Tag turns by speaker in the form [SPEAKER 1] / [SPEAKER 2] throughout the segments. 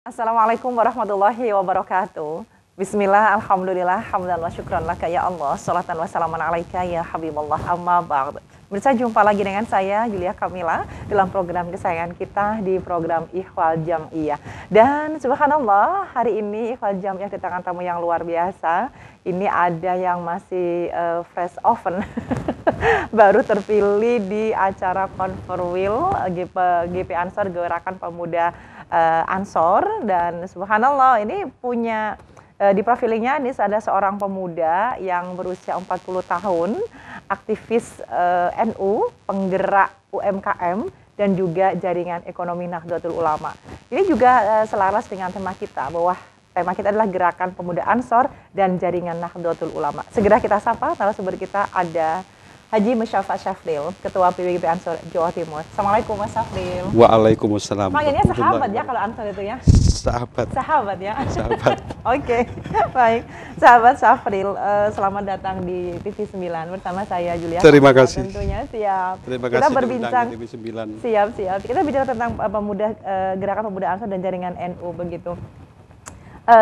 [SPEAKER 1] Assalamualaikum warahmatullahi wabarakatuh. Bismillah, alhamdulillah, hamdan wa syukran laka ya Allah, salatan wa salaman alaika ya Habibullah, amma ba'd. Bisa jumpa lagi dengan saya, Yulia Kamila, dalam program kesayangan kita di program Ikhwal Jam'iyah. Dan subhanallah, hari ini Ikhwal Jam'iyah kedatangan tamu yang luar biasa. Ini ada yang masih fresh oven, baru terpilih di acara Konferwil GP Ansor, Gerakan Pemuda Ansor. Dan subhanallah ini punya di profilingnya ini ada seorang pemuda yang berusia 40 tahun, aktivis NU, penggerak UMKM, dan juga jaringan ekonomi Nahdlatul Ulama. Ini juga selaras dengan tema kita, bahwa tema kita adalah Gerakan Pemuda Ansor dan Jaringan Nahdlatul Ulama. Segera kita sapa, narasumber kita ada Haji Musyafa Syafril, Ketua PBGP Ansor Jawa Timur. Assalamualaikum Mas Syafril.
[SPEAKER 2] Waalaikumsalam.
[SPEAKER 1] Panggilnya sahabat ya kalau Ansor itu ya?
[SPEAKER 2] Sahabat.
[SPEAKER 1] Sahabat ya?
[SPEAKER 2] Sahabat.
[SPEAKER 1] Oke, baik. Sahabat Syafril, selamat datang di TV 9 bersama saya Yulia.
[SPEAKER 2] Terima kasih.
[SPEAKER 1] Tentunya siap.
[SPEAKER 2] Terima
[SPEAKER 1] Kita
[SPEAKER 2] kasih
[SPEAKER 1] berbincang
[SPEAKER 2] TV 9.
[SPEAKER 1] Siap. Kita bicara tentang Gerakan Pemuda Ansor dan Jaringan NU begitu.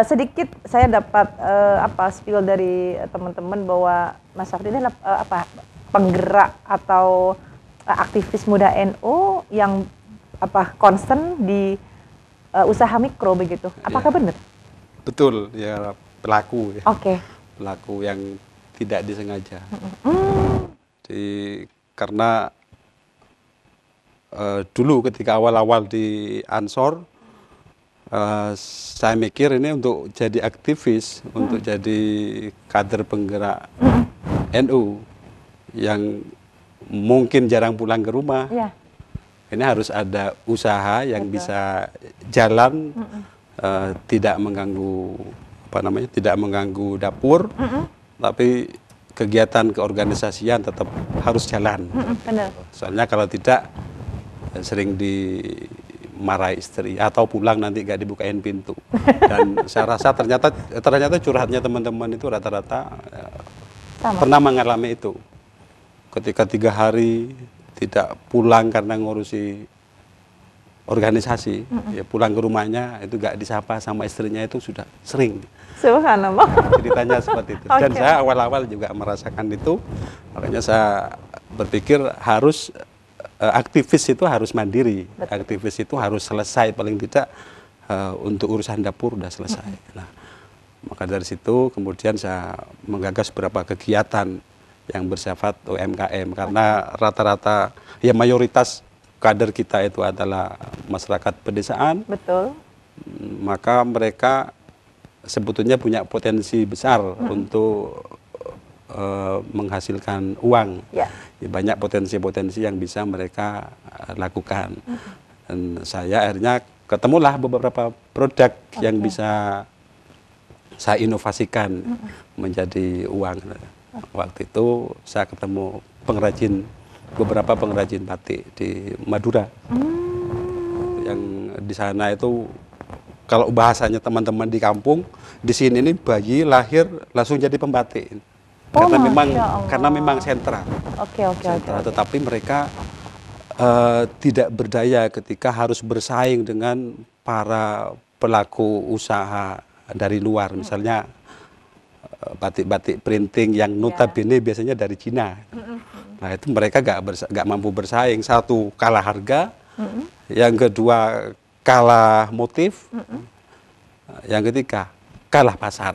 [SPEAKER 1] Sedikit saya dapat spill dari teman-teman bahwa Mas Syafril ini adalah penggerak atau aktivis muda NU yang concern di usaha mikro begitu. Apakah benar?
[SPEAKER 2] Betul, ya pelaku ya.
[SPEAKER 1] Oke.
[SPEAKER 2] Pelaku yang tidak disengaja. Karena dulu ketika awal-awal di Ansor, saya mikir ini untuk jadi aktivis, untuk jadi kader penggerak NU yang mungkin jarang pulang ke rumah.
[SPEAKER 1] Ya.
[SPEAKER 2] Ini harus ada usaha yang bisa jalan, tidak mengganggu tidak mengganggu dapur, tapi kegiatan keorganisasian tetap harus jalan.
[SPEAKER 1] Benar.
[SPEAKER 2] Soalnya kalau tidak sering dimarahi istri atau pulang nanti nggak dibukain pintu. Dan saya rasa ternyata curhatnya teman-teman itu rata-rata pernah mengalami itu. Ketika 3 hari tidak pulang karena ngurusi organisasi, ya pulang ke rumahnya itu nggak disapa sama istrinya, itu sudah sering.
[SPEAKER 1] Subhanallah.
[SPEAKER 2] Ceritanya seperti itu. Dan saya awal-awal juga merasakan itu, makanya saya berpikir harus aktivis itu harus mandiri. Betul. Aktivis itu harus selesai, paling tidak untuk urusan dapur udah selesai. Nah, maka dari situ kemudian saya menggagas beberapa kegiatan yang bersifat UMKM, karena rata-rata ya mayoritas kader kita itu adalah masyarakat pedesaan.
[SPEAKER 1] Betul.
[SPEAKER 2] Maka mereka sebetulnya punya potensi besar untuk menghasilkan uang. Ya, banyak potensi-potensi yang bisa mereka lakukan. Dan saya akhirnya ketemulah beberapa produk yang bisa saya inovasikan menjadi uang. Waktu itu saya ketemu beberapa pengrajin batik di Madura. Yang di sana itu kalau bahasanya teman-teman di kampung, di sini ini bayi lahir langsung jadi pembatik. Karena memang sentra. Oke. Tetapi mereka tidak berdaya ketika harus bersaing dengan para pelaku usaha dari luar, misalnya batik-batik printing yang notabene biasanya dari Cina. Nah, itu mereka nggak mampu bersaing. Satu, kalah harga. Yang kedua, kalah motif. Yang ketiga, kalah pasar.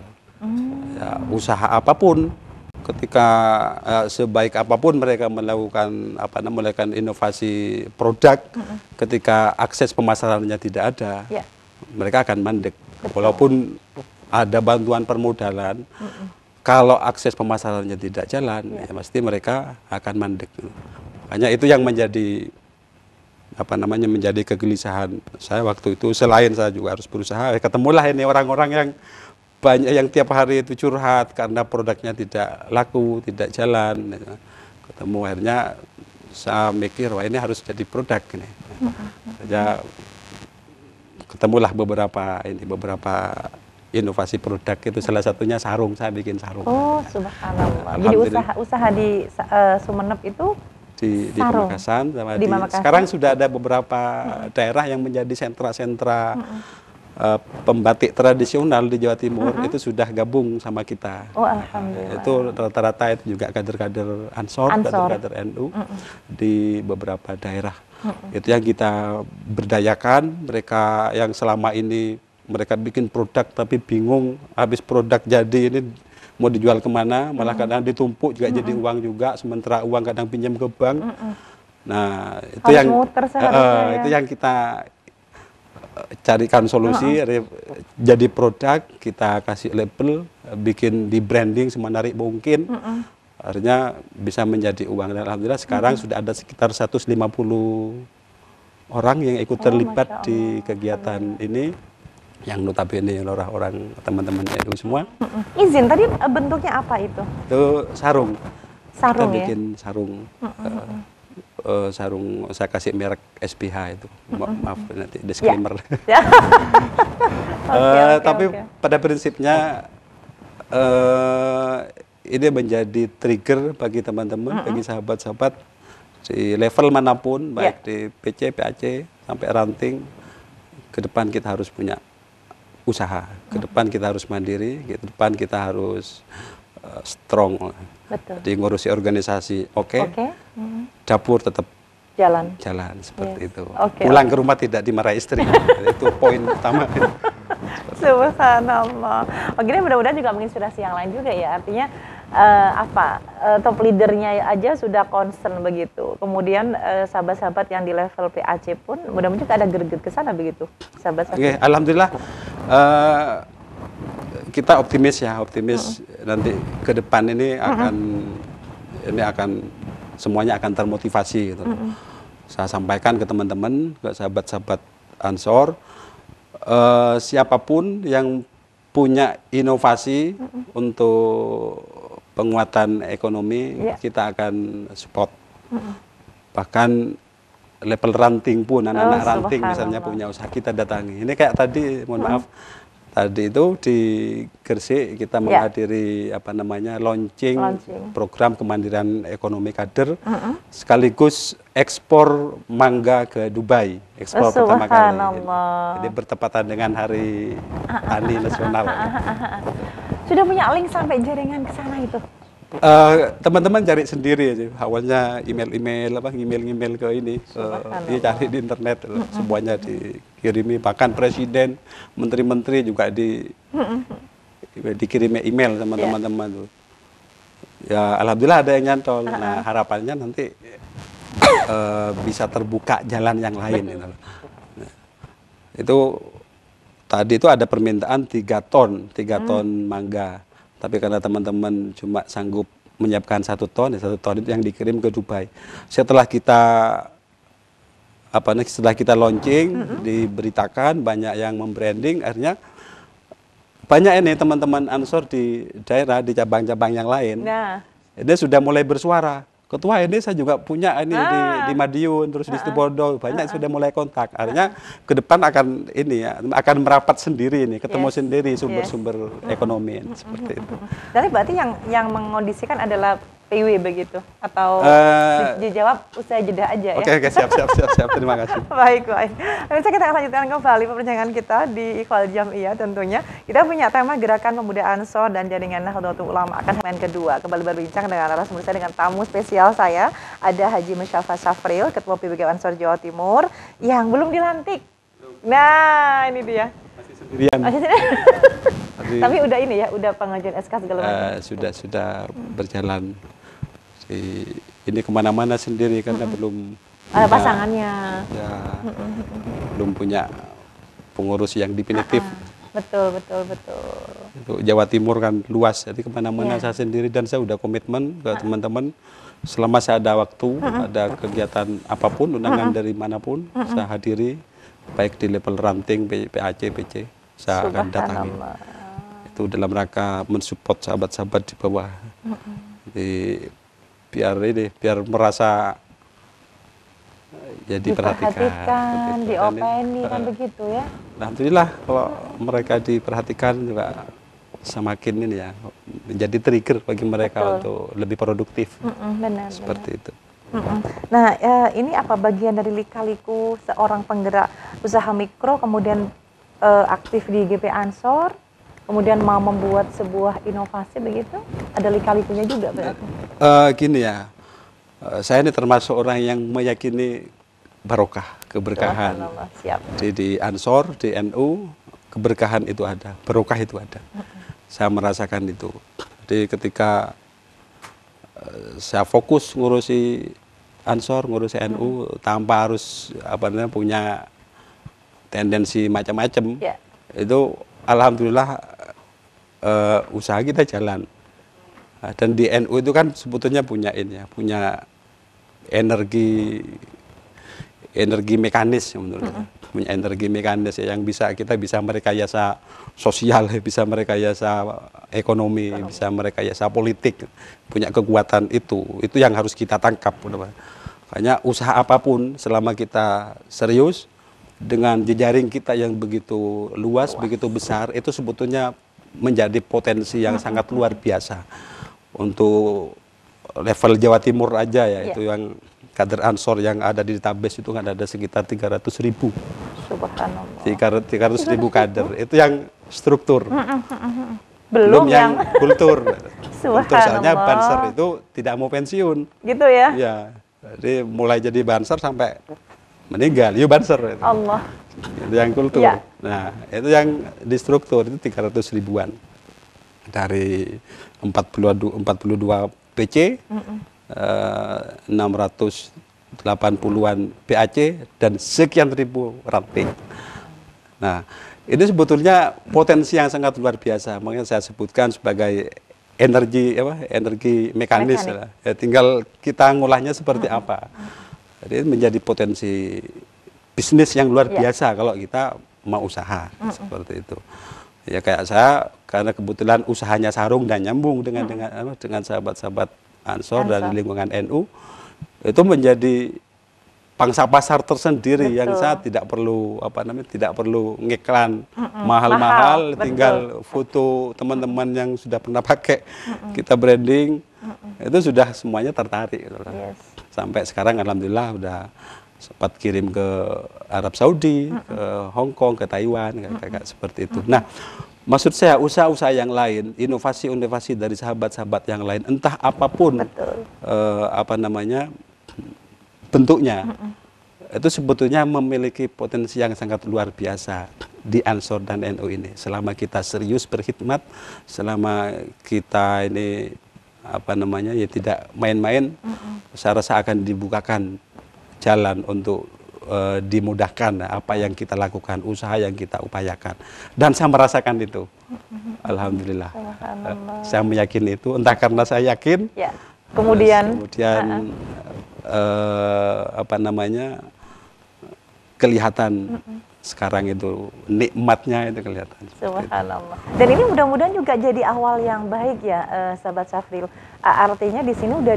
[SPEAKER 2] Ya, usaha apapun, ketika sebaik apapun mereka melakukan inovasi produk, ketika akses pemasarannya tidak ada, mereka akan mandek. Walaupun ada bantuan permodalan, kalau akses pemasarannya tidak jalan, ya pasti mereka akan mandek. Makanya itu yang menjadi menjadi kegelisahan saya waktu itu. Selain saya juga harus berusaha, ketemulah ini orang-orang yang banyak yang tiap hari itu curhat karena produknya tidak laku, tidak jalan. Ketemu, akhirnya saya mikir, wah ini harus jadi produk ini. Ya, ketemulah beberapa inovasi produk itu, salah satunya sarung. Saya bikin sarung.
[SPEAKER 1] Oh, subhanallah. Jadi usaha di Sumeneb itu
[SPEAKER 2] di Pamekasan sama di Sekarang sudah ada beberapa daerah yang menjadi sentra-sentra pembatik tradisional di Jawa Timur itu sudah gabung sama kita.
[SPEAKER 1] Oh, alhamdulillah.
[SPEAKER 2] Itu rata-rata itu juga kader-kader Ansor, kader-kader NU di beberapa daerah. Itu yang kita berdayakan. Mereka yang selama ini mereka bikin produk tapi bingung, habis produk jadi ini mau dijual kemana, malah kadang ditumpuk juga jadi uang juga, sementara uang kadang pinjam ke bank. Nah, itu
[SPEAKER 1] harus
[SPEAKER 2] yang
[SPEAKER 1] muter seharusnya,
[SPEAKER 2] itu yang kita carikan solusi, jadi produk, kita kasih label, bikin di branding semenarik mungkin, akhirnya bisa menjadi uang. Dan alhamdulillah sekarang sudah ada sekitar 150 orang yang ikut terlibat di kegiatan ini, yang notabene orang teman-teman NU semua.
[SPEAKER 1] Izin, tadi bentuknya apa itu?
[SPEAKER 2] Itu sarung.
[SPEAKER 1] Sarung
[SPEAKER 2] Kita
[SPEAKER 1] ya?
[SPEAKER 2] bikin sarung. Sarung, saya kasih merek SPH itu. Maaf nanti disclaimer.
[SPEAKER 1] Ya.
[SPEAKER 2] Tapi pada prinsipnya ini menjadi trigger bagi teman-teman, bagi sahabat-sahabat di level manapun, baik di PC, PAC, sampai ranting. Ke depan kita harus punya usaha, ke depan kita harus mandiri, ke depan kita harus strong.
[SPEAKER 1] Betul.
[SPEAKER 2] Di ngurusi organisasi, dapur tetap jalan seperti itu. Pulang ke rumah tidak dimarahi istri, itu poin utama.
[SPEAKER 1] Subhanallah. Oke, mudah-mudahan juga menginspirasi yang lain juga ya. Artinya top leadernya aja sudah concern begitu. Kemudian sahabat-sahabat yang di level PAC pun mudah-mudahan juga ada greget ke sana begitu. Sahabat-sahabat.
[SPEAKER 2] Alhamdulillah. Kita optimis nanti ke depan ini akan semuanya akan termotivasi gitu. Saya sampaikan ke teman-teman, ke sahabat-sahabat Ansor, siapapun yang punya inovasi untuk penguatan ekonomi, kita akan support. Bahkan level ranting pun, anak-anak ranting misalnya punya usaha, kita datangi. Ini kayak tadi, mohon maaf, tadi itu di Gresik kita menghadiri launching program kemandirian ekonomi kader, sekaligus ekspor mangga ke Dubai, ekspor pertama kali. Jadi bertepatan dengan Hari Tani Nasional.
[SPEAKER 1] Sudah punya link sampai jaringan ke sana itu?
[SPEAKER 2] Teman-teman cari sendiri aja. Awalnya email ke ini, dia cari di internet, semuanya dikirimi. Bahkan presiden, menteri-menteri juga dikirimi email sama teman-teman tuh. Ya alhamdulillah ada yang nyantol. Nah harapannya nanti bisa terbuka jalan yang lain. Gitu. Nah, itu tadi itu ada permintaan 3 ton mangga. Tapi karena teman-teman cuma sanggup menyiapkan 1 ton, 1 ton itu yang dikirim ke Dubai. Setelah kita launching, diberitakan, banyak yang membranding, akhirnya banyak ini teman-teman Ansor di daerah, di cabang-cabang yang lain. Dia sudah mulai bersuara. Ketua ini saya juga punya ini di Madiun, terus di Situbondo, banyak sudah mulai kontak. Artinya ke depan akan merapat sendiri ini, ketemu sendiri sumber-sumber ekonomi seperti itu.
[SPEAKER 1] Jadi berarti yang mengondisikan adalah PW begitu atau dijawab usai jeda aja ya?
[SPEAKER 2] Oke, siap. Terima kasih.
[SPEAKER 1] Baik. Pemirsa, kita akan lanjutkan kembali perbincangan kita di Ikhwal Jamiyah tentunya. Kita punya tema Gerakan Pemuda Ansor dan Jaringan Nahdlatul Ulama akan segmen kedua. Kembali berbincang dengan narasumber saya, dengan tamu spesial saya, ada Haji Musyafa Syafril, Ketua PBG Ansor Jawa Timur, yang belum dilantik. Nah, ini dia.
[SPEAKER 2] Masih sendirian.
[SPEAKER 1] Tapi udah ini ya, udah pengajuan SK segala macam.
[SPEAKER 2] Sudah berjalan. Ini kemana-mana sendiri karena belum
[SPEAKER 1] ada pasangannya.
[SPEAKER 2] Ya, belum punya pengurus yang definitif.
[SPEAKER 1] Betul.
[SPEAKER 2] Untuk Jawa Timur kan luas, jadi kemana-mana saya sendiri, dan saya udah komitmen ke teman-teman. Selama saya ada waktu, ada kegiatan apapun, undangan dari manapun, saya hadiri, baik di level ranting, PAC, PC, saya akan datangi. Itu dalam rangka mensupport sahabat-sahabat di bawah. Biar merasa diperhatikan,
[SPEAKER 1] diopeni kan begitu ya.
[SPEAKER 2] Alhamdulillah kalau mereka diperhatikan juga semakin ini ya, menjadi trigger bagi mereka untuk lebih produktif.
[SPEAKER 1] Benar.
[SPEAKER 2] Seperti itu.
[SPEAKER 1] Nah, ini apa bagian dari lika-liku seorang penggerak usaha mikro kemudian aktif di GP Ansor, kemudian mau membuat sebuah inovasi begitu, ada lika-likunya juga berarti.
[SPEAKER 2] Gini ya, saya ini termasuk orang yang meyakini barokah, keberkahan.
[SPEAKER 1] Subhanallah, siap.
[SPEAKER 2] Di Ansor, di NU, keberkahan itu ada, barokah itu ada. Saya merasakan itu. Jadi ketika saya fokus ngurusi Ansor, ngurusi NU, tanpa harus punya tendensi macam-macam, itu alhamdulillah usaha kita jalan. Dan di NU itu kan sebetulnya punya ini ya, punya energi mekanis menurut saya. Punya energi mekanis ya, yang kita bisa merekayasa sosial, bisa merekayasa ekonomi, bisa merekayasa politik, punya kekuatan itu yang harus kita tangkap. Makanya usaha apapun selama kita serius dengan jejaring kita yang begitu luas, begitu besar, itu sebetulnya menjadi potensi yang sangat luar biasa. Untuk level Jawa Timur aja ya, itu yang kader Ansor yang ada di database itu kan ada sekitar 300.000.
[SPEAKER 1] Subhanallah.
[SPEAKER 2] 300.000 kader. Itu yang struktur.
[SPEAKER 1] Belum
[SPEAKER 2] yang kultur. Kultur soalnya
[SPEAKER 1] Subhanallah.
[SPEAKER 2] Banser itu tidak mau pensiun.
[SPEAKER 1] Gitu ya?
[SPEAKER 2] Iya. Jadi mulai jadi Banser sampai meninggal, yuk Banser. Itu.
[SPEAKER 1] Allah.
[SPEAKER 2] Itu yang kultur.
[SPEAKER 1] Ya.
[SPEAKER 2] Nah, itu yang di struktur itu 300 ribuan. Dari 42 PC, 680-an PAC, dan sekian ribu ranting. Nah, ini sebetulnya potensi yang sangat luar biasa. Makanya saya sebutkan sebagai energi mekanis. Ya, tinggal kita ngolahnya seperti apa. Jadi menjadi potensi bisnis yang luar biasa kalau kita mau usaha seperti itu. Ya kayak saya, karena kebetulan usahanya sarung dan nyambung dengan sahabat-sahabat Ansor dan lingkungan NU, itu menjadi pangsa pasar tersendiri. Betul. Yang saya tidak perlu ngiklan mahal-mahal, tinggal foto teman-teman yang sudah pernah pakai, kita branding, itu sudah semuanya tertarik. Yes. Sampai sekarang alhamdulillah udah sempat kirim ke Arab Saudi, ke Hong Kong, ke Taiwan, kayak seperti itu. Nah, maksud saya usaha-usaha yang lain, inovasi-inovasi dari sahabat-sahabat yang lain, entah apapun bentuknya, itu sebetulnya memiliki potensi yang sangat luar biasa di Ansor dan NU ini. Selama kita serius berkhidmat, selama kita ini tidak main-main, saya rasa akan dibukakan jalan untuk dimudahkan apa yang kita lakukan, usaha yang kita upayakan. Dan saya merasakan itu. Alhamdulillah. Saya meyakini itu, entah karena saya yakin,
[SPEAKER 1] kemudian
[SPEAKER 2] kelihatan sekarang itu, nikmatnya itu kelihatan.
[SPEAKER 1] Subhanallah. Dan ini mudah-mudahan juga jadi awal yang baik ya, sahabat Syafril. Artinya di sini udah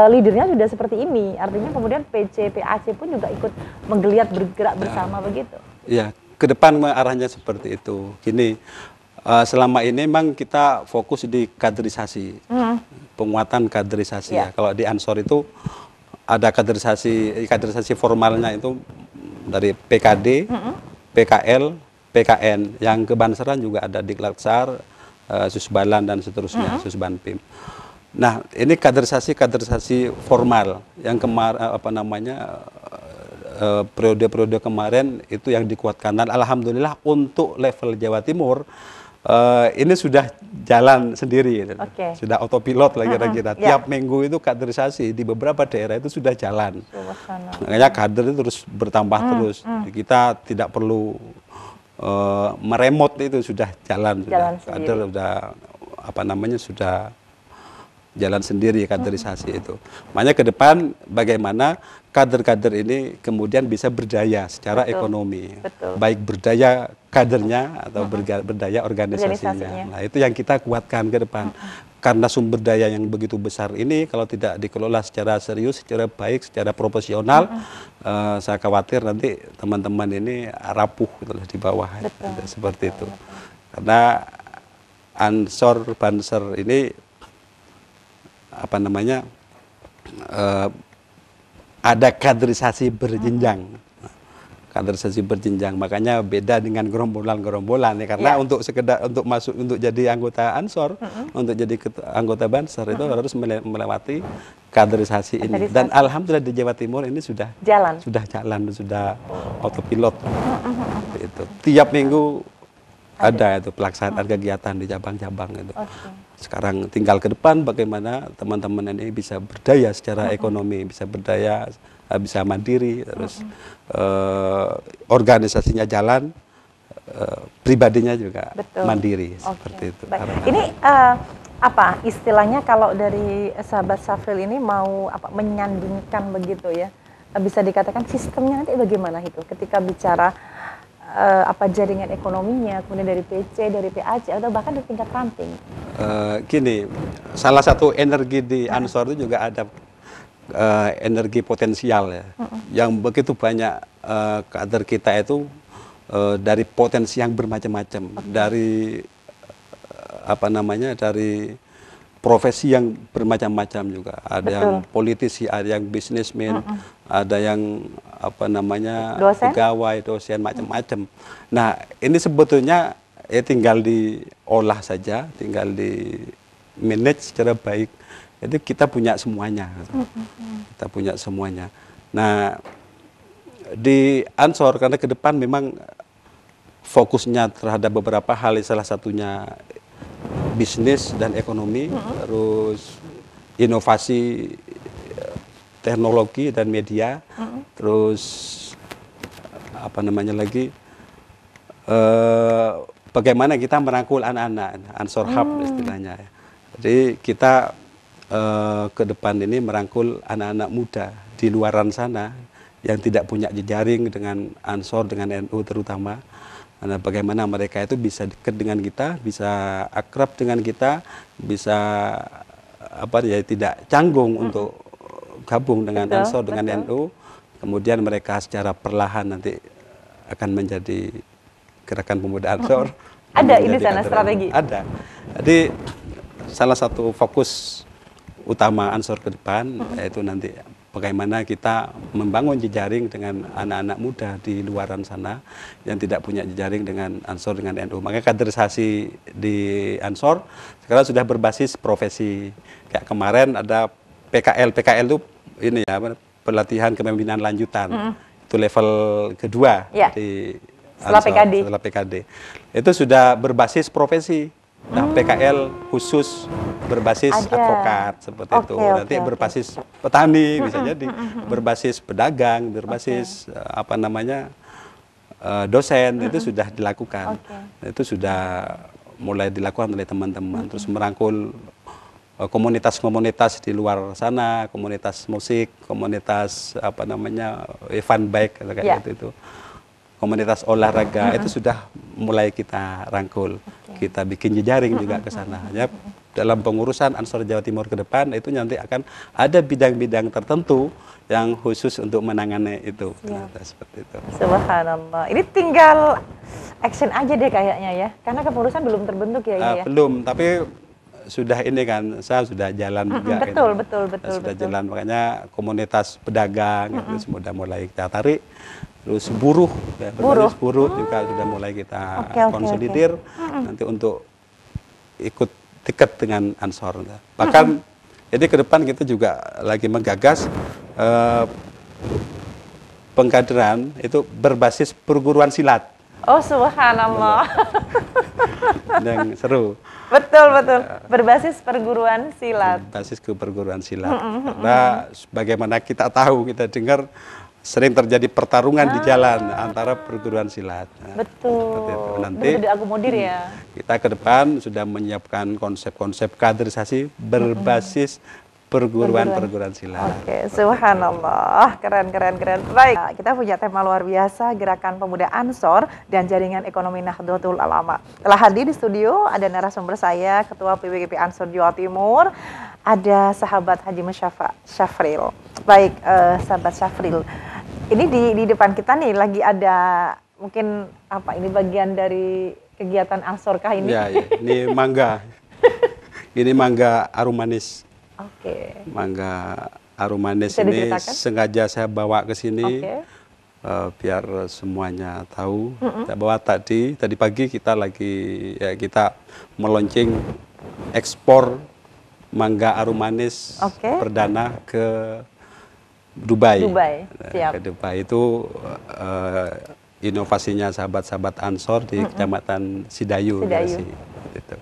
[SPEAKER 1] leadernya sudah seperti ini, artinya kemudian PC, PAC pun juga ikut menggeliat bergerak bersama begitu.
[SPEAKER 2] Iya, ke depan arahnya seperti itu. Gini, selama ini memang kita fokus di kaderisasi, penguatan kaderisasi. Ya. Kalau di Ansor itu ada kaderisasi formalnya itu dari PKD, PKL, PKN. Yang kebanseran juga ada Diklat-Sar, Susbalan dan seterusnya, Susbanpim. Nah, ini kaderisasi formal yang periode-periode kemarin itu yang dikuatkan. Dan alhamdulillah untuk level Jawa Timur ini sudah jalan sendiri, sudah autopilot lah kira-kira. Tiap minggu itu kaderisasi di beberapa daerah itu sudah jalan. Makanya kader itu terus bertambah terus. Kita tidak perlu meremot, itu sudah jalan kader sudah sudah jalan sendiri kaderisasi itu. Makanya ke depan bagaimana kader-kader ini kemudian bisa berdaya secara ekonomi. Baik berdaya kadernya atau berdaya organisasinya. Nah, itu yang kita kuatkan ke depan. Karena sumber daya yang begitu besar ini kalau tidak dikelola secara serius, secara baik, secara proporsional, saya khawatir nanti teman-teman ini rapuh di bawah. Seperti itu. Karena Ansor Banser ini ada kaderisasi berjenjang. kaderisasi berjenjang. Makanya beda dengan gerombolan-gerombolan ya, karena untuk sekedar untuk masuk untuk jadi anggota Ansor, untuk jadi anggota Bansar itu harus melewati kaderisasi ini. Dan alhamdulillah di Jawa Timur ini sudah jalan, sudah autopilot. Itu tiap minggu ada itu pelaksanaan kegiatan di cabang-cabang itu. Sekarang tinggal ke depan bagaimana teman-teman ini bisa berdaya secara ekonomi, bisa berdaya, bisa mandiri, terus organisasinya jalan, pribadinya juga mandiri, seperti itu.
[SPEAKER 1] Ini apa istilahnya kalau dari sahabat Syafril ini mau menyandingkan begitu ya, bisa dikatakan sistemnya nanti bagaimana itu ketika bicara jaringan ekonominya, kemudian dari PC, dari PAC, atau bahkan di tingkat ranting?
[SPEAKER 2] Gini, salah satu energi di Ansor itu juga ada energi potensial ya, yang begitu banyak kader kita itu dari potensi yang bermacam-macam, dari dari profesi yang bermacam-macam juga. Ada yang politisi, ada yang bisnismen, ada yang pegawai, dosen, macam-macam. Nah, ini sebetulnya tinggal diolah saja, tinggal di manage secara baik. Jadi kita punya semuanya. Kita punya semuanya. Nah, di Ansor karena ke depan memang fokusnya terhadap beberapa hal, salah satunya bisnis dan ekonomi, terus inovasi teknologi dan media, terus bagaimana kita merangkul anak-anak, Ansor Hub istilahnya. Jadi kita ke depan ini merangkul anak-anak muda di luaran sana yang tidak punya jejaring dengan Ansor, dengan NU terutama. Nah, bagaimana mereka itu bisa dekat dengan kita, bisa akrab dengan kita, bisa tidak canggung untuk gabung dengan Ansor, dengan NU. Kemudian mereka secara perlahan nanti akan menjadi gerakan pemuda Ansor.
[SPEAKER 1] Ada ini sana strategi?
[SPEAKER 2] Ada. Jadi salah satu fokus utama Ansor ke depan yaitu nanti bagaimana kita membangun jejaring dengan anak-anak muda di luaran sana yang tidak punya jejaring dengan Ansor, dengan NU. Makanya kaderisasi di Ansor sekarang sudah berbasis profesi. Kayak kemarin ada PKL. PKL itu ini ya, pelatihan kepemimpinan lanjutan. Itu level kedua di Ansor, setelah PKD. Itu sudah berbasis profesi. Nah, PKL khusus berbasis advokat seperti itu. Nanti berbasis petani bisa jadi, berbasis pedagang, berbasis dosen, itu sudah dilakukan. Itu sudah mulai dilakukan oleh teman-teman. Terus merangkul komunitas-komunitas di luar sana, komunitas musik, komunitas event bike kayak itu. Komunitas olahraga itu sudah mulai kita rangkul. Kita bikin jejaring juga ke sana. Ya, dalam pengurusan Ansor Jawa Timur ke depan itu nanti akan ada bidang-bidang tertentu yang khusus untuk menangani itu. Seperti itu.
[SPEAKER 1] Subhanallah. Ini tinggal action aja deh kayaknya ya. Karena kepengurusan belum terbentuk ya ini ya.
[SPEAKER 2] Belum, tapi sudah ini kan, saya sudah jalan juga.
[SPEAKER 1] Betul.
[SPEAKER 2] Sudah jalan, makanya komunitas pedagang itu sudah mulai kita tarik. Terus buruh juga sudah mulai kita konsolidir nanti untuk ikut tiket dengan Ansor. Bahkan jadi ke depan kita juga lagi menggagas pengkaderan itu berbasis perguruan silat.
[SPEAKER 1] Oh, subhanallah.
[SPEAKER 2] Yang seru.
[SPEAKER 1] Betul. Berbasis perguruan silat.
[SPEAKER 2] Berbasis ke perguruan silat. Karena bagaimana kita tahu, kita dengar sering terjadi pertarungan di jalan antara perguruan silat.
[SPEAKER 1] Betul.
[SPEAKER 2] Nanti
[SPEAKER 1] diakomodir ya.
[SPEAKER 2] Kita ke depan sudah menyiapkan konsep-konsep kaderisasi berbasis perguruan silat.
[SPEAKER 1] Subhanallah, keren. Baik, kita punya tema luar biasa, Gerakan Pemuda Ansor dan Jaringan Ekonomi Nahdlatul Ulama. Telah hadir di studio ada narasumber saya, Ketua PWGP Ansor Jawa Timur, ada sahabat Haji Musyafa Syafril. Baik, sahabat Syafril, ini di depan kita nih lagi ada mungkin ini bagian dari kegiatan Ansor kah ini?
[SPEAKER 2] Ya, ini mangga. Ini mangga arum manis.
[SPEAKER 1] Oke.
[SPEAKER 2] Mangga arum manis ini sengaja saya bawa ke sini biar semuanya tahu bahwa tadi pagi kita kita meluncing ekspor mangga arum manis perdana ke Dubai.
[SPEAKER 1] Siap.
[SPEAKER 2] Ke Dubai itu inovasinya sahabat-sahabat Ansor di Kecamatan Sidayu. Gitu.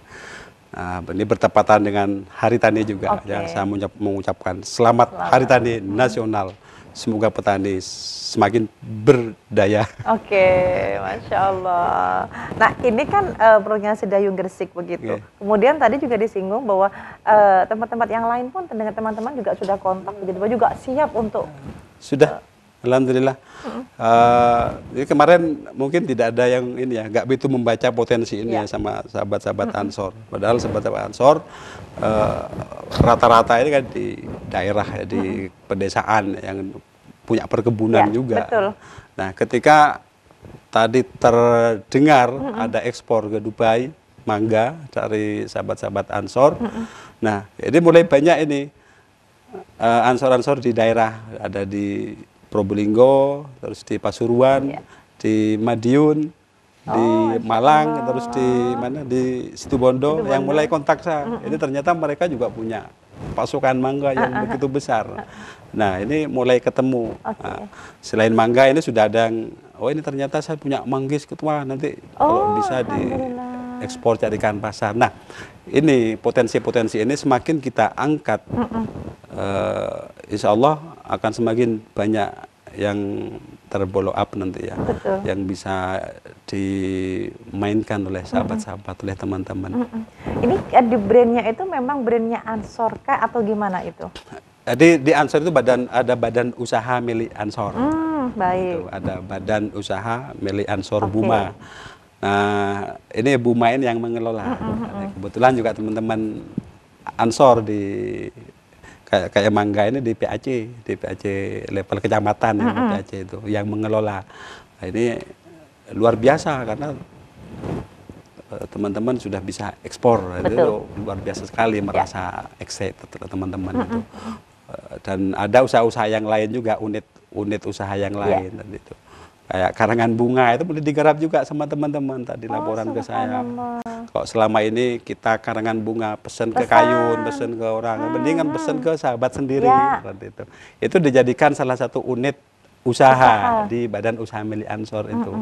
[SPEAKER 2] Nah, ini bertepatan dengan Hari Tani juga. Ya, saya mengucapkan selamat Hari Tani Nasional. Semoga petani semakin berdaya.
[SPEAKER 1] Masya Allah. Nah, ini kan produknya Sidayu Gresik begitu. Kemudian tadi juga disinggung bahwa tempat-tempat yang lain pun dengan teman-teman juga sudah kontak begitu, juga siap untuk.
[SPEAKER 2] Sudah, alhamdulillah. Jadi kemarin mungkin tidak ada yang ini ya, nggak begitu membaca potensi ini ya sama sahabat-sahabat Ansor. Padahal sahabat-sahabat Ansor rata-rata ini kan di daerah ya, di pedesaan yang punya perkebunan juga.
[SPEAKER 1] Betul.
[SPEAKER 2] Nah, ketika tadi terdengar ada ekspor ke Dubai mangga dari sahabat-sahabat Ansor, nah ini mulai banyak ini Ansor-Ansor di daerah, ada di Probolinggo, terus di Pasuruan, di Madiun, di Malang, terus di mana di Situbondo yang mulai kontak saya. Ini ternyata mereka juga punya pasukan mangga yang begitu besar. Nah, ini mulai ketemu. Nah, selain mangga ini sudah ada yang, ini ternyata saya punya manggis ketua, nanti kalau bisa diekspor carikan pasar. Nah, ini potensi-potensi ini semakin kita angkat, insya Allah akan semakin banyak yang terfollow up nanti ya. Yang bisa dimainkan oleh sahabat-sahabat, oleh teman-teman.
[SPEAKER 1] Ini di brandnya itu memang brandnya Ansor kah atau gimana itu?
[SPEAKER 2] Jadi di Ansor itu ada badan usaha milik Ansor.
[SPEAKER 1] Baik.
[SPEAKER 2] Itu, ada badan usaha milik Ansor Buma. Nah, ini Buma ini yang mengelola. Kebetulan juga teman-teman Ansor di kayak mangga ini di PAC level kecamatan ya, PAC itu yang mengelola. Nah, ini luar biasa karena teman-teman sudah bisa ekspor. Itu luar biasa sekali, merasa excited teman-teman itu. Dan ada usaha-usaha yang lain juga, unit usaha yang lain tadi itu. Kayak karangan bunga itu boleh digarap juga sama teman-teman tadi laporan ke saya. Kok selama ini kita karangan bunga pesen ke Kayun, pesen ke orang, mendingan pesen ke sahabat sendiri. Itu dijadikan salah satu unit usaha di badan usaha milik Ansor itu.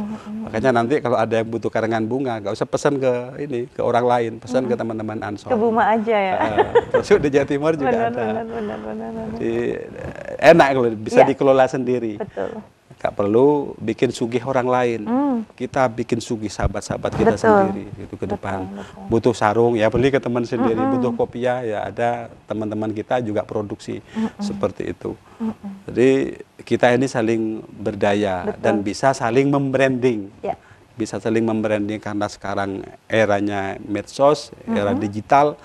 [SPEAKER 2] Makanya nanti kalau ada yang butuh karangan bunga, nggak usah pesan ke orang lain, pesan ke teman-teman Ansor.
[SPEAKER 1] Ke Buma aja ya.
[SPEAKER 2] Terus di Jawa Timur juga ada. Jadi, enak kalau bisa dikelola sendiri. Gak perlu bikin sugih orang lain. Kita bikin sugih sahabat-sahabat kita sendiri itu ke depan. Butuh sarung ya beli ke teman sendiri, butuh kopiah ya ada teman-teman kita juga produksi seperti itu. Jadi kita ini saling berdaya dan bisa saling membranding. Bisa saling membranding karena sekarang eranya medsos, era digital.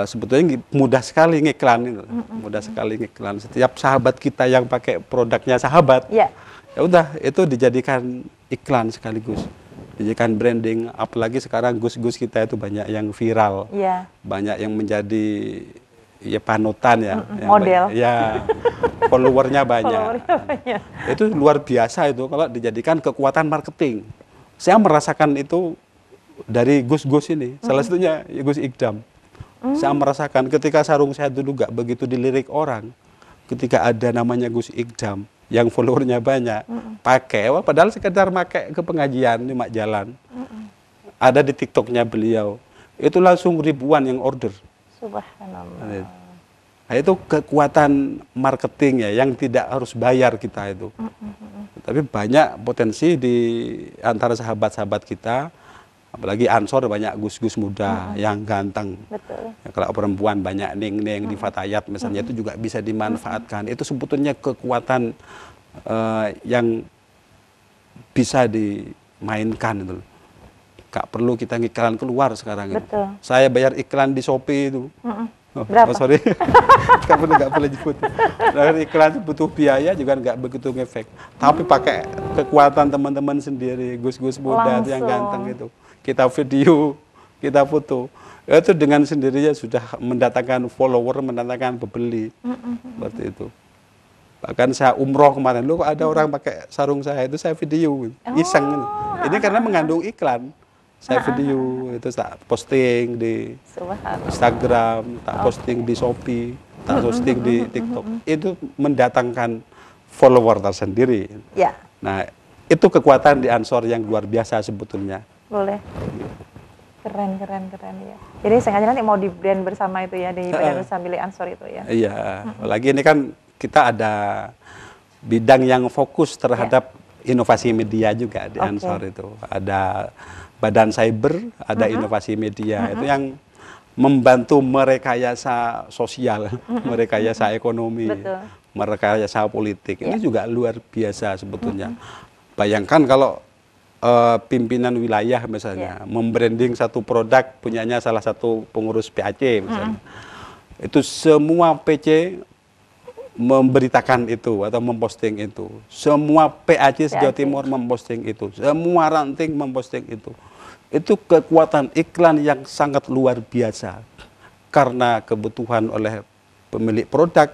[SPEAKER 2] Sebetulnya mudah sekali ngiklan itu. Mudah sekali ngiklan. Setiap sahabat kita yang pakai produknya sahabat. Ya udah itu dijadikan iklan sekaligus, dijadikan branding. Apalagi sekarang gus-gus kita itu banyak yang viral, banyak yang menjadi panutan ya,
[SPEAKER 1] model,
[SPEAKER 2] followernya banyak. Itu luar biasa itu kalau dijadikan kekuatan marketing. Saya merasakan itu dari gus-gus ini, salah satunya Gus Ikdam. Saya merasakan ketika sarung saya dulu gak begitu dilirik orang, ketika ada namanya Gus Ikdam yang followernya banyak, pakai, padahal sekedar pakai ke pengajian di Mak Jalan, ada di TikToknya beliau, itu langsung ribuan yang order.
[SPEAKER 1] Subhanallah.
[SPEAKER 2] Nah, itu kekuatan marketing ya, yang tidak harus bayar kita itu. Tapi banyak potensi di antara sahabat-sahabat kita, apalagi Ansor banyak gus-gus muda yang ganteng. Ya, kalau perempuan banyak ning-ning di Fatayat misalnya, itu juga bisa dimanfaatkan. Itu sebetulnya kekuatan yang bisa dimainkan itu. Gak perlu kita ngiklan keluar sekarang ini. Saya bayar iklan di Shopee itu.
[SPEAKER 1] Berapa?
[SPEAKER 2] Sorry, nggak boleh nyebut. Iklan itu butuh biaya juga nggak begitu ngefek. Tapi pakai kekuatan teman-teman sendiri, gus-gus muda yang ganteng itu. Kita video, kita foto, itu dengan sendirinya sudah mendatangkan follower, mendatangkan pembeli, seperti itu. Bahkan saya umroh kemarin, lu kok ada orang pakai sarung saya, itu saya video, iseng. Ini karena mengandung iklan. Saya video, itu tak posting di Instagram, tak posting di Shopee, tak posting di TikTok. Itu mendatangkan follower tersendiri.
[SPEAKER 1] Ya.
[SPEAKER 2] Nah, itu kekuatan di Ansor yang luar biasa sebetulnya.
[SPEAKER 1] Boleh. Keren ya. Jadi sengaja nanti mau di brand bersama itu ya, di Badan Usaha Milik Ansor itu ya.
[SPEAKER 2] Iya, apalagi ini kan kita ada bidang yang fokus terhadap inovasi media juga di Ansor itu. Ada Badan Cyber, ada inovasi media, itu yang membantu merekayasa sosial, merekayasa ekonomi, merekayasa politik. Ini juga luar biasa sebetulnya. Bayangkan kalau pimpinan wilayah misalnya membranding satu produk punyanya salah satu pengurus PAC misalnya. Itu semua PC memberitakan itu atau memposting itu. Semua PAC Jawa Timur memposting itu. Semua ranting memposting itu. Itu kekuatan iklan yang sangat luar biasa. Karena kebutuhan oleh pemilik produk,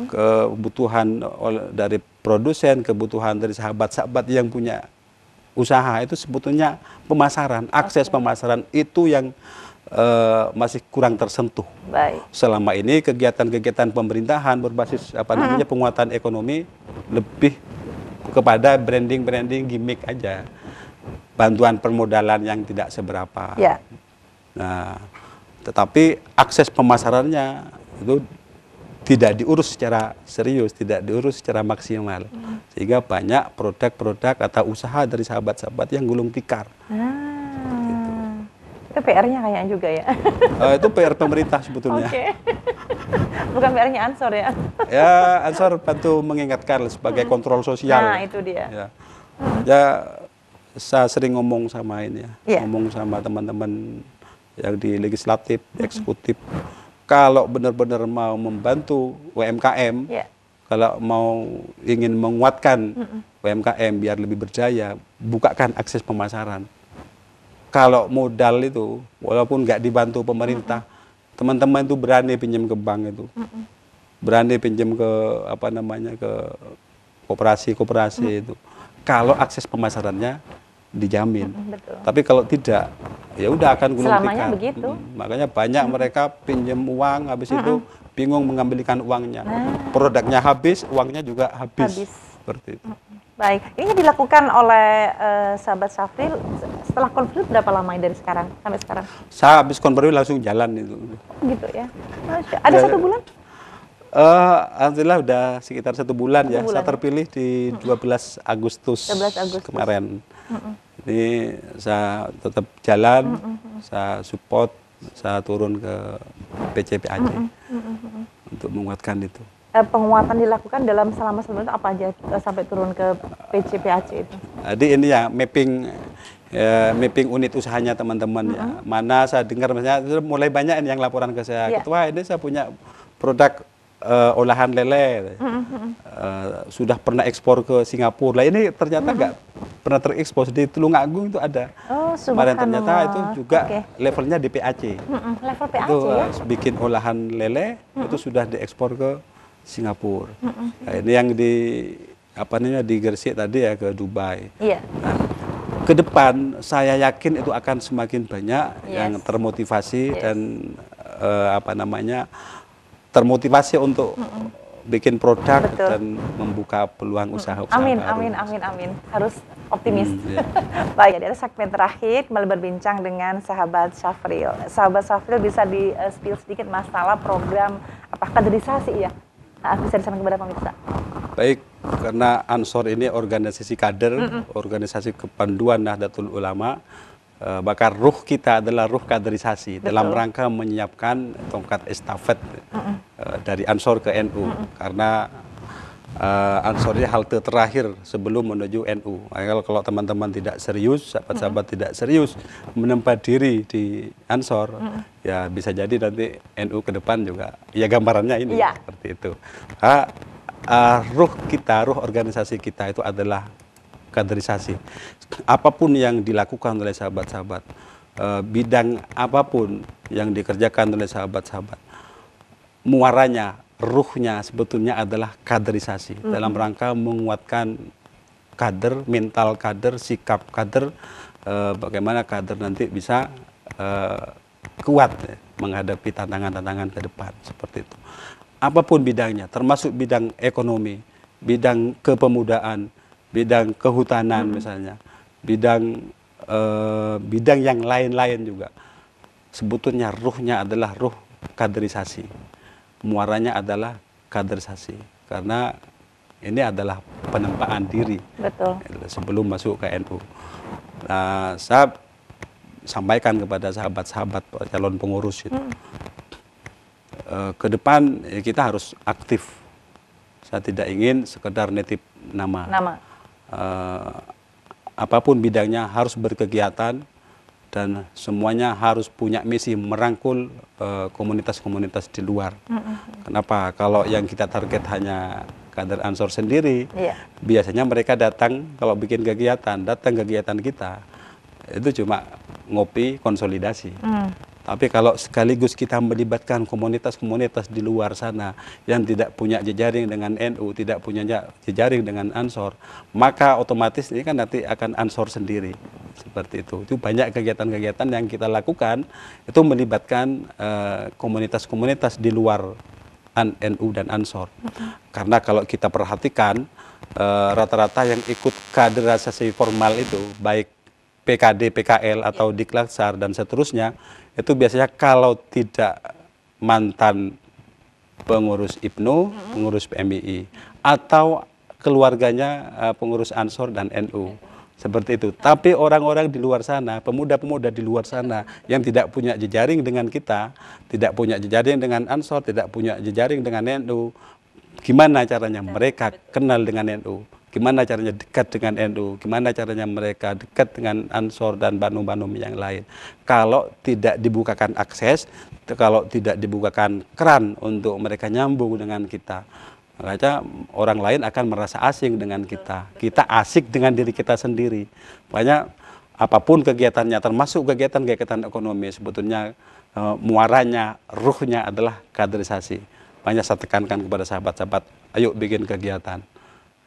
[SPEAKER 2] kebutuhan dari produsen, kebutuhan dari sahabat-sahabat yang punya usaha, itu sebetulnya pemasaran, akses pemasaran itu yang masih kurang tersentuh.
[SPEAKER 1] Baik.
[SPEAKER 2] Selama ini kegiatan-kegiatan pemerintahan berbasis penguatan ekonomi lebih kepada branding gimmick aja, bantuan permodalan yang tidak seberapa.
[SPEAKER 1] Ya.
[SPEAKER 2] Nah, tetapi akses pemasarannya itu tidak diurus secara serius, tidak diurus secara maksimal, sehingga banyak produk-produk atau usaha dari sahabat-sahabat yang gulung tikar.
[SPEAKER 1] Itu PR-nya kayaknya juga ya.
[SPEAKER 2] Itu PR pemerintah sebetulnya.
[SPEAKER 1] Bukan PR-nya Ansor ya.
[SPEAKER 2] Ya, Ansor bantu mengingatkan sebagai kontrol sosial.
[SPEAKER 1] Nah, itu dia.
[SPEAKER 2] Ya, saya sering ngomong sama ini ya, ngomong sama teman-teman yang di legislatif, di eksekutif. Kalau benar-benar mau membantu UMKM, kalau mau ingin menguatkan UMKM biar lebih berjaya, bukakan akses pemasaran. Kalau modal itu, walaupun nggak dibantu pemerintah, teman-teman itu berani pinjam ke bank itu, berani pinjam ke ke koperasi itu. Kalau akses pemasarannya dijamin. Tapi kalau tidak, ya udah akan gulung tikar.
[SPEAKER 1] Begitu.
[SPEAKER 2] Makanya banyak mereka pinjam uang, habis itu bingung mengambilkan uangnya. Produknya habis, uangnya juga habis. Seperti itu.
[SPEAKER 1] Baik, ini dilakukan oleh sahabat Syafril setelah konflik berapa lama dari sekarang sampai sekarang?
[SPEAKER 2] Saya habis konflik langsung jalan itu.
[SPEAKER 1] Gitu ya. Ada 1 bulan?
[SPEAKER 2] Alhamdulillah udah sekitar 1 bulan ya. Saya terpilih di 12 Agustus kemarin. Ini saya tetap jalan, saya support, saya turun ke PCPAC untuk menguatkan itu.
[SPEAKER 1] Penguatan dilakukan dalam selama sebulan apa aja sampai turun ke PCPAC itu?
[SPEAKER 2] Jadi ini ya mapping unit usahanya teman-teman ya. Mana saya dengar misalnya mulai banyak yang laporan ke saya. Ketua, ini saya punya produk olahan lele, sudah pernah ekspor ke Singapura. Lah ini ternyata nggak pernah terekspor, di Tulungagung itu ada. Kemarin ternyata itu juga levelnya di PAC.
[SPEAKER 1] Level PAC
[SPEAKER 2] itu
[SPEAKER 1] ya?
[SPEAKER 2] bikin olahan lele itu sudah diekspor ke Singapura. Nah, ini yang di Gresik tadi ya, ke Dubai. Nah, ke depan saya yakin itu akan semakin banyak yang termotivasi dan termotivasi untuk bikin produk dan membuka peluang usaha-usaha baru.
[SPEAKER 1] Amin. Harus optimis. Baik, dari segmen terakhir kembali berbincang dengan sahabat Syafril. Sahabat Syafril bisa di-spill sedikit masalah program kaderisasi ya? Bisa disampaikan kepada pemirsa.
[SPEAKER 2] Baik, karena Ansor ini organisasi kader, organisasi kepanduan Nahdlatul Ulama, bakar ruh kita adalah ruh kaderisasi. Dalam rangka menyiapkan tongkat estafet dari Ansor ke NU. Karena Ansor ini halte terakhir sebelum menuju NU. Kalau teman-teman tidak serius, sahabat-sahabat tidak serius menempa diri di Ansor, ya bisa jadi nanti NU ke depan juga, ya gambarannya ini seperti itu. Ruh organisasi kita itu adalah kaderisasi. Apapun yang dilakukan oleh sahabat-sahabat, bidang apapun yang dikerjakan oleh sahabat-sahabat, muaranya ruhnya sebetulnya adalah kaderisasi dalam rangka menguatkan kader, mental kader, sikap kader, bagaimana kader nanti bisa kuat ya, menghadapi tantangan-tantangan ke depan seperti itu. Apapun bidangnya, termasuk bidang ekonomi, bidang kepemudaan, bidang kehutanan misalnya, bidang yang lain-lain juga. Sebetulnya ruhnya adalah ruh kaderisasi, muaranya adalah kaderisasi, karena ini adalah penempaan diri.
[SPEAKER 1] Betul.
[SPEAKER 2] Sebelum masuk ke NU. Nah, saya sampaikan kepada sahabat-sahabat calon pengurus itu, ke depan kita harus aktif. Saya tidak ingin sekedar nitip nama. Apapun bidangnya harus berkegiatan dan semuanya harus punya misi merangkul komunitas-komunitas di luar. Kenapa? Kalau yang kita target hanya kader Ansor sendiri, biasanya mereka datang kalau bikin kegiatan, datang kegiatan kita itu cuma ngopi, konsolidasi. Tapi kalau sekaligus kita melibatkan komunitas-komunitas di luar sana yang tidak punya jejaring dengan NU, tidak punya jejaring dengan Ansor, maka otomatis ini kan nanti akan Ansor sendiri. Seperti itu. Itu banyak kegiatan-kegiatan yang kita lakukan, itu melibatkan komunitas-komunitas di luar NU dan Ansor. Karena kalau kita perhatikan, rata-rata yang ikut kaderisasi formal itu, baik PKD, PKL, atau Diklaksar, dan seterusnya, itu biasanya kalau tidak mantan pengurus IPNU, pengurus PMII, atau keluarganya pengurus Ansor dan NU. Seperti itu. Tapi orang-orang di luar sana, pemuda-pemuda di luar sana yang tidak punya jejaring dengan kita, tidak punya jejaring dengan Ansor, tidak punya jejaring dengan NU, gimana caranya mereka kenal dengan NU? Gimana caranya dekat dengan NU, gimana caranya mereka dekat dengan Ansor dan Banum-Banum yang lain. Kalau tidak dibukakan akses, kalau tidak dibukakan keran untuk mereka nyambung dengan kita, makanya orang lain akan merasa asing dengan kita. Kita asik dengan diri kita sendiri. Makanya apapun kegiatannya, termasuk kegiatan-kegiatan ekonomi, sebetulnya muaranya, ruhnya adalah kaderisasi. Makanya saya tekankan kepada sahabat-sahabat, ayo bikin kegiatan.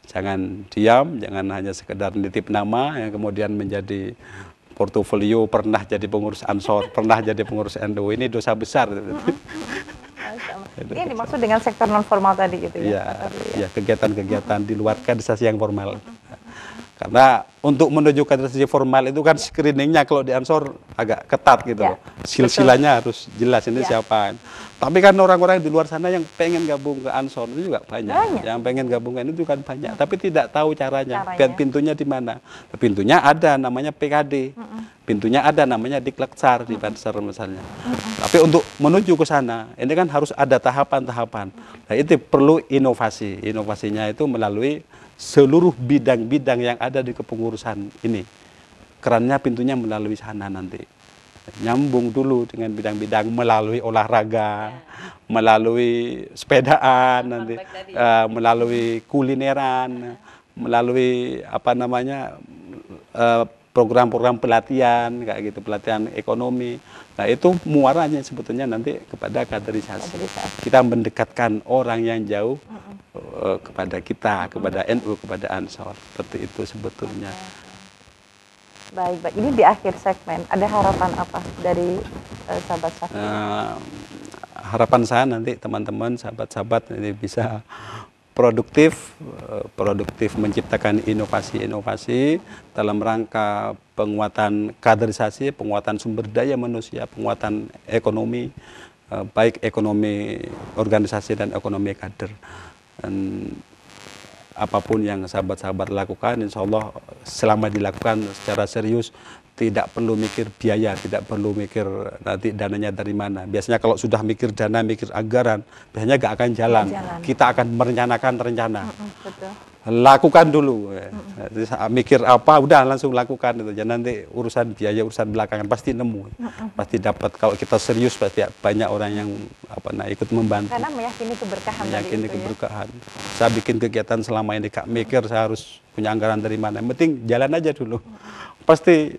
[SPEAKER 2] Jangan diam, jangan hanya sekedar nitip nama yang kemudian menjadi portofolio pernah jadi pengurus Ansor, pernah jadi pengurus NU. Ini dosa besar.
[SPEAKER 1] Ini dimaksud dengan sektor non formal tadi gitu ya?
[SPEAKER 2] Ya, kegiatan-kegiatan di luar kaderisasi yang formal. Karena untuk menuju kaderisasi formal itu kan screeningnya kalau di Ansor agak ketat gitu loh. Silsilanya harus jelas ini siapa. Tapi kan orang-orang di luar sana yang pengen gabung ke Ansor itu juga banyak. Yang pengen gabung ke itu kan banyak. Tapi tidak tahu caranya. Pintunya di mana. Pintunya ada namanya PKD. Pintunya ada namanya Diklaksar di Banser misalnya. Tapi untuk menuju ke sana, ini kan harus ada tahapan-tahapan. Nah, itu perlu inovasi. Inovasinya itu melalui seluruh bidang-bidang yang ada di kepengurusan ini. Kerannya pintunya melalui sana nanti. Nyambung dulu dengan bidang-bidang melalui olahraga, melalui sepedaan nanti, melalui kulineran, melalui apa namanya program-program pelatihan kayak gitu, pelatihan ekonomi. Nah, itu muaranya sebetulnya nanti kepada kaderisasi. Kita mendekatkan orang yang jauh kepada kita, kepada NU, kepada Ansor. Seperti itu sebetulnya.
[SPEAKER 1] Baik, baik. Ini di akhir segmen, ada harapan apa dari sahabat Safi?
[SPEAKER 2] Harapan saya nanti teman-teman, sahabat-sahabat ini bisa produktif menciptakan inovasi-inovasi dalam rangka penguatan kaderisasi, penguatan sumber daya manusia, penguatan ekonomi, baik ekonomi organisasi dan ekonomi kader. Dan apapun yang sahabat-sahabat lakukan, insya Allah selama dilakukan secara serius, tidak perlu mikir biaya, tidak perlu mikir nanti dananya dari mana. Biasanya kalau sudah mikir dana, mikir anggaran, biasanya gak akan jalan. Kita akan merencanakan rencana.
[SPEAKER 1] Betul.
[SPEAKER 2] Lakukan dulu. Mikir apa, udah langsung lakukan itu. Jangan nanti urusan biaya, urusan belakangan pasti nemu, pasti dapat. Kalau kita serius pasti banyak orang yang ikut membantu.
[SPEAKER 1] Karena meyakini keberkahan.
[SPEAKER 2] Meyakini keberkahan. Saya bikin kegiatan selama ini gak mikir saya harus punya anggaran dari mana. Yang penting jalan aja dulu. Pasti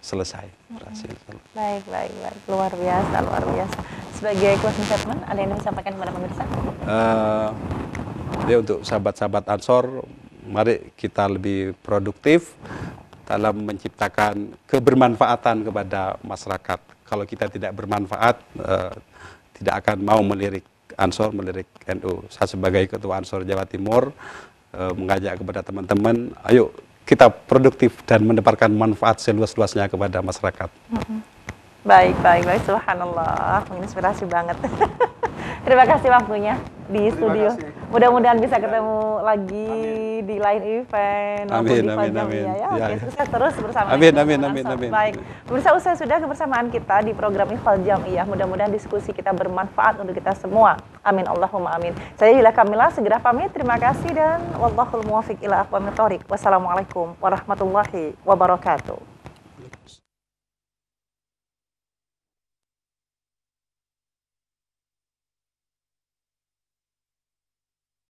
[SPEAKER 2] selesai.
[SPEAKER 1] Baik, luar biasa. sebagai closing statement, ada yang ingin disampaikan kepada pemirsa?
[SPEAKER 2] Jadi untuk sahabat-sahabat Ansor, mari kita lebih produktif dalam menciptakan kebermanfaatan kepada masyarakat. Kalau kita tidak bermanfaat, tidak akan mau melirik Ansor, melirik NU. Saya sebagai Ketua Ansor Jawa Timur mengajak kepada teman-teman, ayo kita produktif dan mendebarkan manfaat seluas-luasnya kepada masyarakat.
[SPEAKER 1] Baik, subhanallah, menginspirasi banget. Terima kasih waktunya di studio. Mudah-mudahan bisa ketemu lagi di lain event maupun di Fajamiyah ya. Oke, sukses terus bersama.
[SPEAKER 2] Amin.
[SPEAKER 1] Baik, pemirsa, usai sudah kebersamaan kita di program Ifal Jamiyah. Mudah-mudahan diskusi kita bermanfaat untuk kita semua. Amin, Allahumma amin. Saya Yulia Kamila segera pamit. Terima kasih dan wallahul muwaffiq ila aqwamit thoriq. Wassalamualaikum warahmatullahi wabarakatuh.